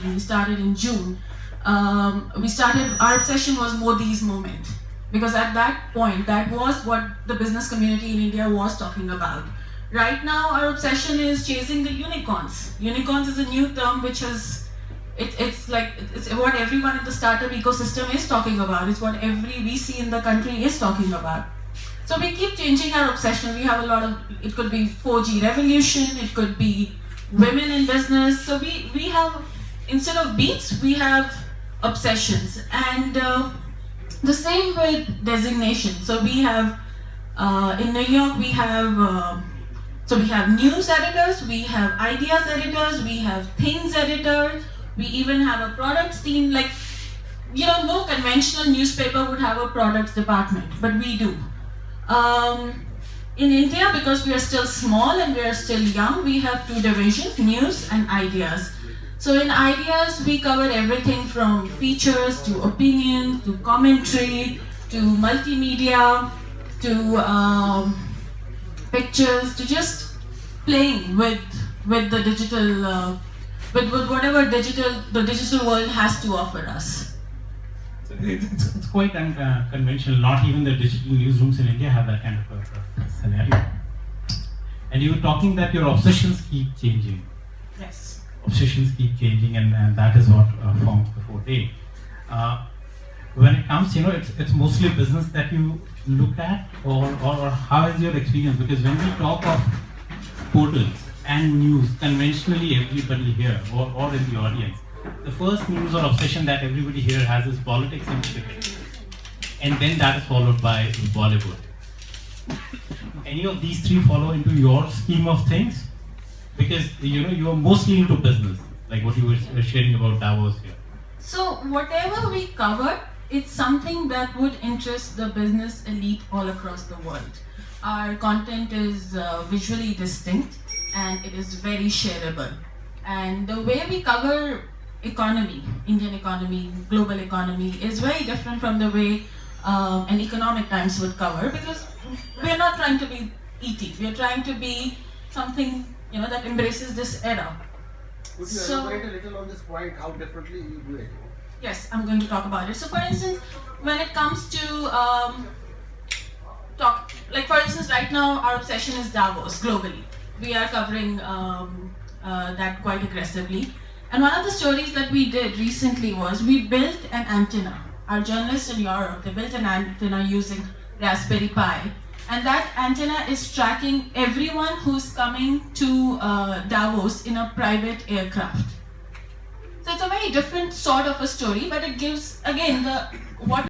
2014. We started in June. Our obsession was Modi's moment. Because at that point, that was what the business community in India was talking about. Right now, our obsession is chasing the unicorns. Unicorns is a new term which has, it's what everyone in the startup ecosystem is talking about. It's what every VC in the country is talking about. So we keep changing our obsession. We have a lot of, it could be 4G revolution, it could be women in business. So we have, instead of beats, we have obsessions. And the same with designation. So we have, in New York, we have news editors, we have ideas editors, we have things editors, we even have a products team. Like, no conventional newspaper would have a products department, but we do. In India, because we are still small and we are still young, we have two divisions, news and ideas. So in ideas, we cover everything from features to opinion, to commentary, to multimedia, to pictures, to just playing with the digital, with whatever the digital world has to offer us. So it's quite unconventional. Not even the digital newsrooms in India have that kind of a scenario. And you were talking that your obsessions keep changing. Yes. Obsessions keep changing, and that is what forms the forte. When it comes, it's mostly business that you look at, or how is your experience? Because when we talk of portals and news, conventionally everybody here or in the audience, the first news or obsession that everybody here has is politics and cricket, and then that is followed by Bollywood. Any of these three follow into your scheme of things? Because you are mostly into business, like what you were sharing about Davos here. So whatever we cover, it's something that would interest the business elite all across the world. Our content is visually distinct and it is very shareable. And the way we cover economy, Indian economy, global economy, is very different from the way an Economic Times would cover, because we're not trying to be ET. We're trying to be something that embraces this era. Could you elaborate a little on this point, how differently you do it? Yes, I'm going to talk about it. So for instance, when it comes to for instance, right now our obsession is Davos globally. We are covering that quite aggressively. And one of the stories that we did recently was we built an antenna. Our journalists in Europe, they built an antenna using Raspberry Pi. And that antenna is tracking everyone who's coming to Davos in a private aircraft. So it's a very different sort of a story, but it gives, again, what